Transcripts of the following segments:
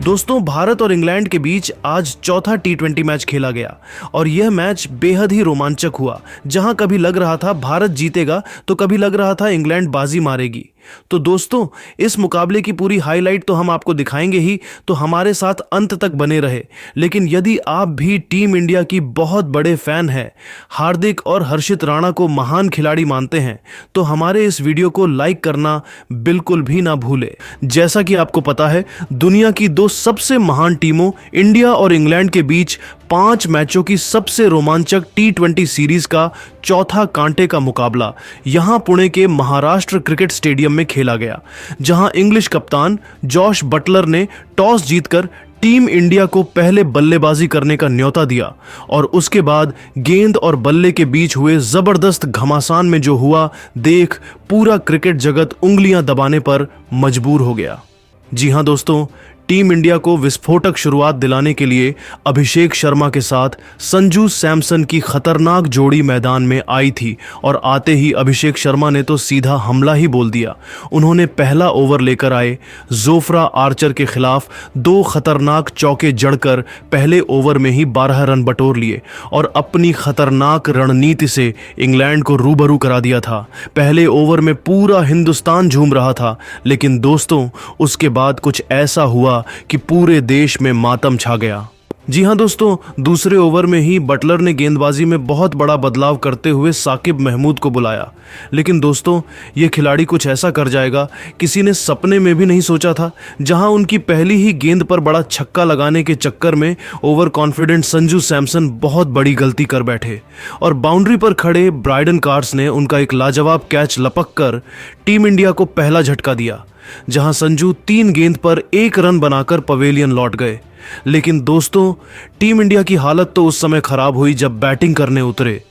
दोस्तों, भारत और इंग्लैंड के बीच आज चौथा टी20 मैच खेला गया और यह मैच बेहद ही रोमांचक हुआ। जहां कभी लग रहा था भारत जीतेगा तो कभी लग रहा था इंग्लैंड बाजी मारेगी। तो दोस्तों, इस मुकाबले की पूरी हाईलाइट तो हम आपको दिखाएंगे ही, तो हमारे साथ अंत तक बने रहे। लेकिन यदि आप भी टीम इंडिया की बहुत बड़े फैन हैं, हार्दिक और हर्षित राणा को महान खिलाड़ी मानते हैं, तो हमारे इस वीडियो को लाइक करना बिल्कुल भी ना भूले। जैसा कि आपको पता है, दुनिया की दो सबसे महान टीमों इंडिया और इंग्लैंड के बीच 5 मैचों की सबसे रोमांचक टी20 सीरीज का चौथा कांटे का मुकाबला यहां पुणे के महाराष्ट्र क्रिकेट स्टेडियम में खेला गया, जहां इंग्लिश कप्तान जॉश बटलर ने टॉस जीतकर टीम इंडिया को पहले बल्लेबाजी करने का न्योता दिया और उसके बाद गेंद और बल्ले के बीच हुए जबरदस्त घमासान में जो हुआ देख पूरा क्रिकेट जगत उंगलियां दबाने पर मजबूर हो गया। जी हां दोस्तों, टीम इंडिया को विस्फोटक शुरुआत दिलाने के लिए अभिषेक शर्मा के साथ संजू सैमसन की खतरनाक जोड़ी मैदान में आई थी और आते ही अभिषेक शर्मा ने तो सीधा हमला ही बोल दिया। उन्होंने पहला ओवर लेकर आए जोफ्रा आर्चर के खिलाफ 2 खतरनाक चौके जड़कर पहले ओवर में ही 12 रन बटोर लिए और अपनी खतरनाक रणनीति से इंग्लैंड को रूबरू करा दिया था। पहले ओवर में पूरा हिंदुस्तान झूम रहा था, लेकिन दोस्तों उसके बाद कुछ ऐसा हुआ कि पूरे देश में मातम छा गया। जी हां दोस्तों, दूसरे ओवर में ही बटलर ने गेंदबाजी में बहुत बड़ा बदलाव करते हुए साकिब महमूद को बुलाया। लेकिन दोस्तों, यह खिलाड़ी कुछ ऐसा कर जाएगा किसी ने सपने में भी नहीं सोचा था। जहां उनकी पहली ही गेंद पर बड़ा छक्का लगाने के चक्कर में ओवर कॉन्फिडेंट संजू सैमसन बहुत बड़ी गलती कर बैठे और बाउंड्री पर खड़े ब्राइडन कार्स ने उनका एक लाजवाब कैच लपक कर टीम इंडिया को पहला झटका दिया, जहां संजू 3 गेंद पर 1 रन बनाकर पवेलियन लौट गए। लेकिन दोस्तों, टीम इंडिया की हालत तो उस समय खराब हुई जब बैटिंग करने उतरे।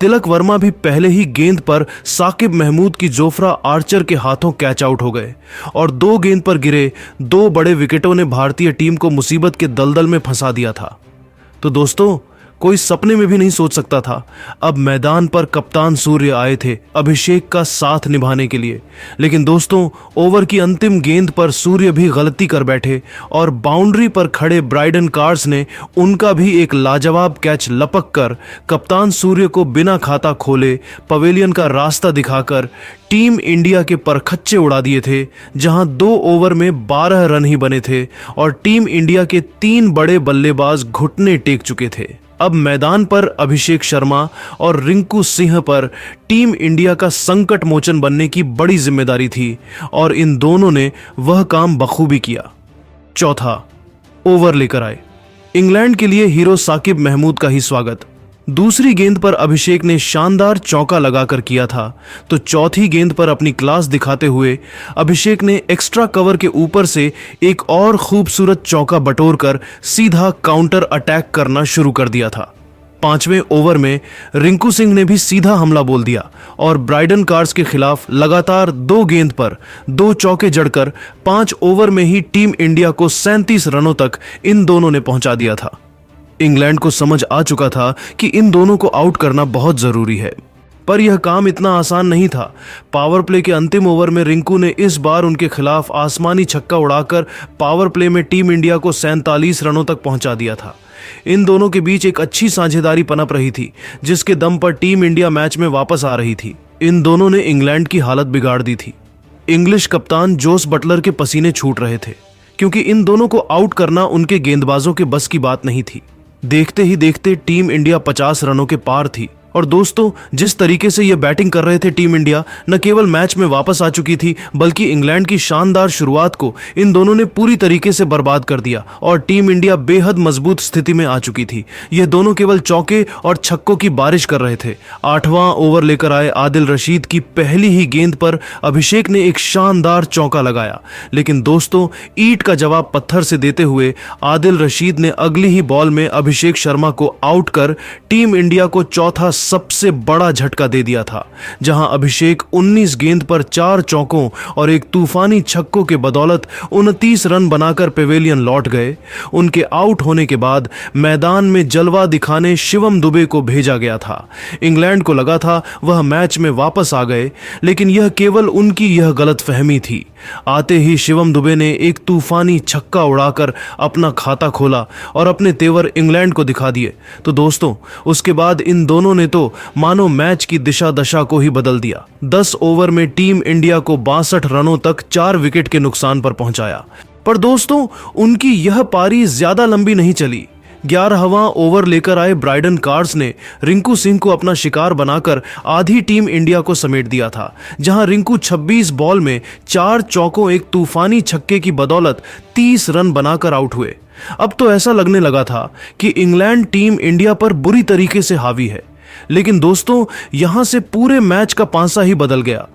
तिलक वर्मा भी पहले ही गेंद पर साकिब महमूद की जोफ्रा आर्चर के हाथों कैच आउट हो गए और 2 गेंद पर गिरे 2 बड़े विकेटों ने भारतीय टीम को मुसीबत के दलदल में फंसा दिया था। तो दोस्तों, कोई सपने में भी नहीं सोच सकता था। अब मैदान पर कप्तान सूर्य आए थे अभिषेक का साथ निभाने के लिए। लेकिन दोस्तों, ओवर की अंतिम गेंद पर सूर्य भी गलती कर बैठे और बाउंड्री पर खड़े ब्राइडन कार्स ने उनका भी एक लाजवाब कैच लपक कर कप्तान सूर्य को बिना खाता खोले पवेलियन का रास्ता दिखाकर टीम इंडिया के परखच्चे उड़ा दिए थे। जहां 2 ओवर में 12 रन ही बने थे और टीम इंडिया के 3 बड़े बल्लेबाज घुटने टेक चुके थे। अब मैदान पर अभिषेक शर्मा और रिंकू सिंह पर टीम इंडिया का संकट मोचन बनने की बड़ी जिम्मेदारी थी और इन दोनों ने वह काम बखूबी किया। चौथा ओवर लेकर आए। इंग्लैंड के लिए हीरो साकिब महमूद का ही स्वागत। दूसरी गेंद पर अभिषेक ने शानदार चौका लगाकर किया था, तो चौथी गेंद पर अपनी क्लास दिखाते हुए अभिषेक ने एक्स्ट्रा कवर के ऊपर से एक और खूबसूरत चौका बटोरकर सीधा काउंटर अटैक करना शुरू कर दिया था। 5वें ओवर में रिंकू सिंह ने भी सीधा हमला बोल दिया और ब्राइडन कार्स के खिलाफ लगातार 2 गेंद पर 2 चौके जड़कर 5 ओवर में ही टीम इंडिया को 37 रनों तक इन दोनों ने पहुंचा दिया था। इंग्लैंड को समझ आ चुका था कि इन दोनों को आउट करना बहुत जरूरी है, पर यह काम इतना आसान नहीं था। पावर प्ले के अंतिम ओवर में रिंकू ने इस बार उनके खिलाफ आसमानी छक्का उड़ाकर पावर प्ले में टीम इंडिया को 47 रनों तक पहुंचा दिया था। इन दोनों के बीच एक अच्छी साझेदारी पनप रही थी, जिसके दम पर टीम इंडिया मैच में वापस आ रही थी। इन दोनों ने इंग्लैंड की हालत बिगाड़ दी थी। इंग्लिश कप्तान जोस बटलर के पसीने छूट रहे थे, क्योंकि इन दोनों को आउट करना उनके गेंदबाजों के बस की बात नहीं थी। देखते ही देखते टीम इंडिया 50 रनों के पार थी और दोस्तों, जिस तरीके से यह बैटिंग कर रहे थे टीम इंडिया, न केवल मैच में वापस आ चुकी थी बल्कि इंग्लैंड की शानदार शुरुआत को इन दोनों ने पूरी तरीके से बर्बाद कर दिया और टीम इंडिया बेहद मजबूत स्थिति में आ चुकी थी। यह दोनों केवल चौके और छक्कों की बारिश कर रहे थे। 8वां ओवर लेकर आए आदिल रशीद की पहली ही गेंद पर अभिषेक ने एक शानदार चौका लगाया, लेकिन दोस्तों, ईंट का जवाब पत्थर से देते हुए आदिल रशीद ने अगली ही बॉल में अभिषेक शर्मा को आउट कर टीम इंडिया को चौथा सबसे बड़ा झटका दे दिया था, जहां अभिषेक 19 गेंद पर 4 चौकों और एक तूफानी छक्कों के बदौलत 29 रन बनाकर पेवेलियन लौट गए। उनके आउट होने के बाद मैदान में जलवा दिखाने शिवम दुबे को भेजा गया था। इंग्लैंड को लगा था वह मैच में वापस आ गए, लेकिन यह केवल उनकी यह गलतफहमी थी। आते ही शिवम दुबे ने एक तूफानी छक्का उड़ाकर अपना खाता खोला और अपने तेवर इंग्लैंड को दिखा दिए। तो दोस्तों, उसके बाद इन दोनों ने तो मानो मैच की दिशा दशा को ही बदल दिया। 10 ओवर में टीम इंडिया को 62 रनों तक 4 विकेट के नुकसान पर पहुंचाया। पर दोस्तों, उनकी यह पारी ज्यादा लंबी नहीं चली। 11वां ओवर लेकर आए ब्राइडन कार्स ने रिंकू सिंह को अपना शिकार बनाकर आधी टीम इंडिया को समेट दिया था, जहां रिंकू 26 बॉल में 4 चौकों एक तूफानी छक्के की बदौलत 30 रन बनाकर आउट हुए। अब तो ऐसा लगने लगा था कि इंग्लैंड टीम इंडिया पर बुरी तरीके से हावी है, लेकिन दोस्तों यहां से पूरे मैच का पांसा ही बदल गया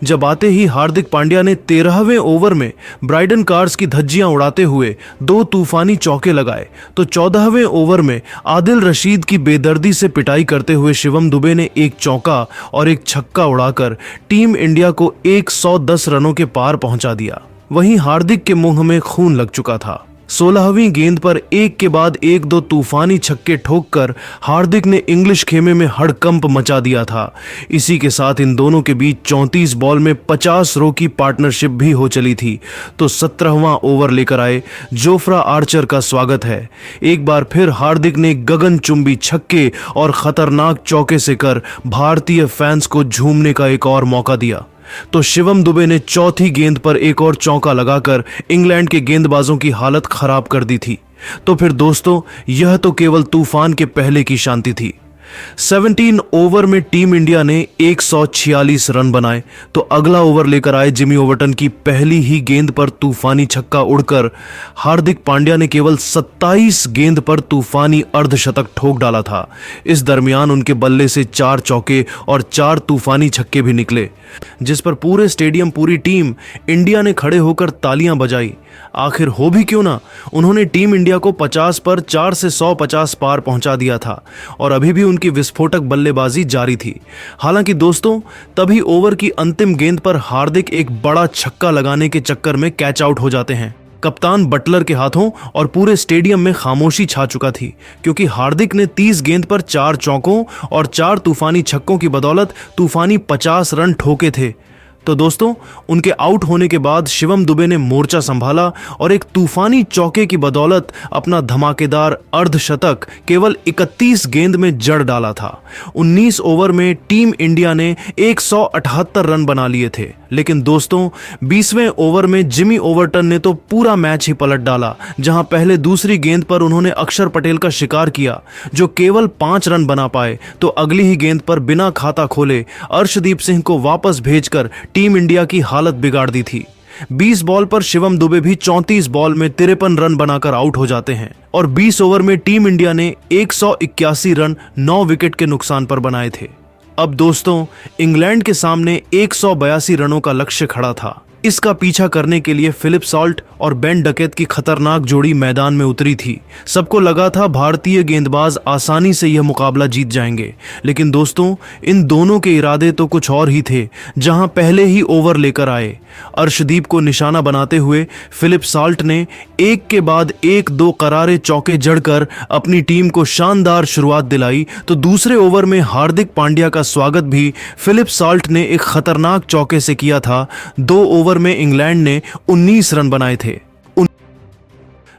जब आते ही हार्दिक पांड्या ने 13वें ओवर में ब्राइडन कार्स की धज्जियां उड़ाते हुए 2 तूफानी चौके लगाए, तो 14वें ओवर में आदिल रशीद की बेदर्दी से पिटाई करते हुए शिवम दुबे ने एक चौका और एक छक्का उड़ाकर टीम इंडिया को 110 रनों के पार पहुंचा दिया। वहीं हार्दिक के मुंह में खून लग चुका था। 16वीं गेंद पर एक के बाद एक 2 तूफानी छक्के ठोककर हार्दिक ने इंग्लिश खेमे में हड़कंप मचा दिया था। इसी के साथ इन दोनों के बीच 34 बॉल में 50 रो की पार्टनरशिप भी हो चली थी। तो 17वां ओवर लेकर आए जोफ्रा आर्चर का स्वागत है। एक बार फिर हार्दिक ने गगनचुंबी छक्के और खतरनाक चौके से कर भारतीय फैंस को झूमने का एक और मौका दिया। तो शिवम दुबे ने चौथी गेंद पर एक और चौका लगाकर इंग्लैंड के गेंदबाजों की हालत खराब कर दी थी। तो फिर दोस्तों, यह तो केवल तूफान के पहले की शांति थी। 17 ओवर में टीम इंडिया ने 146 रन बनाए, तो अगला ओवर लेकर आए जिमी ओवर्टन की पहली ही गेंद पर तूफानी छक्का उड़कर हार्दिक पांड्या ने केवल 27 गेंद पर तूफानी अर्धशतक ठोक डाला था। इस दरमियान उनके बल्ले से 4 चौके और 4 तूफानी छक्के भी निकले, जिस पर पूरे स्टेडियम, पूरी टीम इंडिया ने खड़े होकर तालियां बजाई। आखिर हो भी क्यों ना, उन्होंने टीम इंडिया को 50 पर 4 से 150 पार पहुंचा दिया था और अभी भी उनकी विस्फोटक बल्लेबाजी जारी थी। हालांकि दोस्तों, तभी ओवर की अंतिम गेंद पर हार्दिक एक बड़ा छक्का लगाने के चक्कर में कैच आउट हो जाते हैं। कप्तान बटलर के हाथों और पूरे स्टेडियम में खामोशी छा चुका थी, क्योंकि हार्दिक ने 30 गेंद पर 4 चौकों और 4 तूफानी छक्कों की बदौलत तूफानी 50 रन ठोके थे। तो दोस्तों, उनके आउट होने के बाद शिवम दुबे ने मोर्चा संभाला और एक तूफानी चौके की बदौलत अपना धमाकेदार अर्धशतक केवल 31 गेंद में जड़ डाला था। 19 ओवर में टीम इंडिया ने 178 रन बना लिए थे, लेकिन दोस्तों 20वें ओवर में जिमी ओवर्टन ने तो पूरा मैच ही पलट डाला, जहां पहले दूसरी गेंद पर उन्होंने अक्षर पटेल का शिकार किया, जो केवल 5 रन बना पाए, तो अगली ही गेंद पर बिना खाता खोले अर्शदीप सिंह को वापस भेजकर टीम इंडिया की हालत बिगाड़ दी थी। 20 बॉल पर शिवम दुबे भी 34 बॉल में 53 रन बनाकर आउट हो जाते हैं और 20 ओवर में टीम इंडिया ने 181 रन 9 विकेट के नुकसान पर बनाए थे। अब दोस्तों, इंग्लैंड के सामने 182 रनों का लक्ष्य खड़ा था। इसका पीछा करने के लिए फिलिप सॉल्ट और बेन डकेट की खतरनाक जोड़ी मैदान में उतरी थी। सबको लगा था भारतीय गेंदबाज आसानी से यह मुकाबला जीत जाएंगे, लेकिन दोस्तों इन दोनों के इरादे तो कुछ और ही थे। जहां पहले ही ओवर लेकर आए अर्शदीप को निशाना बनाते हुए फिलिप सॉल्ट ने एक के बाद एक 2 करारे चौके जड़कर अपनी टीम को शानदार शुरुआत दिलाई, तो दूसरे ओवर में हार्दिक पांड्या का स्वागत भी फिलिप सॉल्ट ने एक खतरनाक चौके से किया था। 2 ओवर में इंग्लैंड ने 19 रन बनाए थे।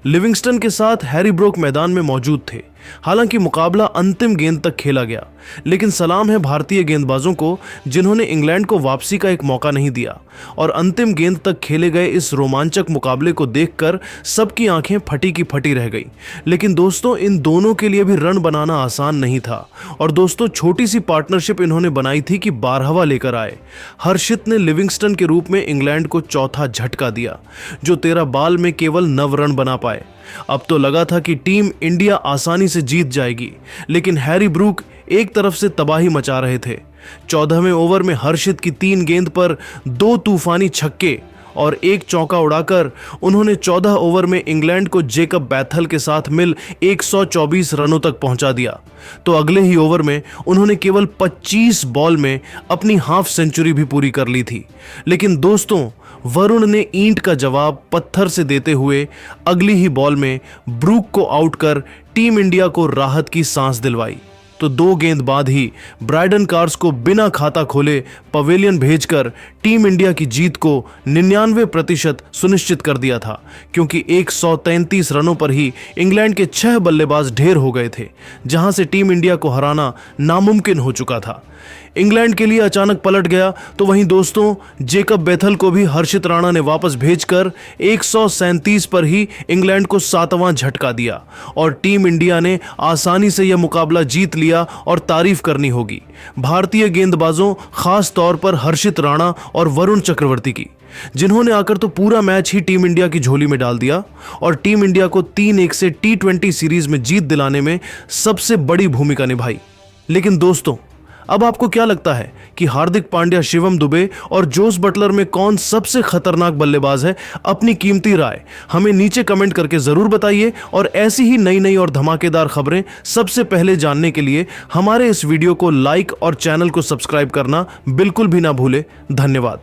लिविंगस्टन के साथ हैरी ब्रोक मैदान में मौजूद थे। हालांकि मुकाबला अंतिम गेंद तक खेला गया, लेकिन सलाम है भारतीय गेंदबाजों को जिन्होंने इंग्लैंड को वापसी का एक मौका नहीं दिया और अंतिम गेंद तक खेले गए इस रोमांचक मुकाबले को देखकर सबकी आंखें फटी की फटी रह गई। लेकिन दोस्तों, इन दोनों के लिए भी रन बनाना आसान नहीं था और दोस्तों छोटी सी पार्टनरशिप इन्होंने बनाई थी कि 12वां लेकर आए। हर्षित ने लिविंगस्टन के रूप में इंग्लैंड को चौथा झटका दिया, जो 13 बॉल में केवल 9 रन बना पाए। अब तो लगा था कि टीम इंडिया आसानी से जीत जाएगी, लेकिन हैरी ब्रूक एक तरफ से तबाही मचा रहे थे। 14वें ओवर में हर्षित की 3 गेंद पर 2 तूफानी छक्के और एक चौका उड़ाकर उन्होंने 14 ओवर में इंग्लैंड को जेकब बैथल के साथ मिल 124 रनों तक पहुंचा दिया। तो अगले ही ओवर में उन्होंने केवल 25 बॉल में अपनी हाफ सेंचुरी भी पूरी कर ली थी। लेकिन दोस्तों, वरुण ने ईंट का जवाब पत्थर से देते हुए अगली ही बॉल में ब्रूक को आउट कर टीम इंडिया को राहत की सांस दिलवाई। तो 2 गेंद बाद ही ब्रायडन कार्स को बिना खाता खोले पवेलियन भेजकर टीम इंडिया की जीत को 99% सुनिश्चित कर दिया था, क्योंकि 133 रनों पर ही इंग्लैंड के 6 बल्लेबाज ढेर हो गए थे, जहां से टीम इंडिया को हराना नामुमकिन हो चुका था। इंग्लैंड के लिए अचानक पलट गया तो वहीं दोस्तों, जेकब बैथल को भी हर्षित राणा ने वापस भेजकर 137 पर ही इंग्लैंड को 7वां झटका दिया और टीम इंडिया ने आसानी से यह मुकाबला जीत लिया। और तारीफ करनी होगी भारतीय गेंदबाजों, खास तौर पर हर्षित राणा और वरुण चक्रवर्ती की, जिन्होंने आकर तो पूरा मैच ही टीम इंडिया की झोली में डाल दिया और टीम इंडिया को 3-1 से T20 सीरीज में जीत दिलाने में सबसे बड़ी भूमिका निभाई। लेकिन दोस्तों, अब आपको क्या लगता है कि हार्दिक पांड्या, शिवम दुबे और जोस बटलर में कौन सबसे खतरनाक बल्लेबाज है? अपनी कीमती राय हमें नीचे कमेंट करके जरूर बताइए और ऐसी ही नई और धमाकेदार खबरें सबसे पहले जानने के लिए हमारे इस वीडियो को लाइक और चैनल को सब्सक्राइब करना बिल्कुल भी ना भूले। धन्यवाद।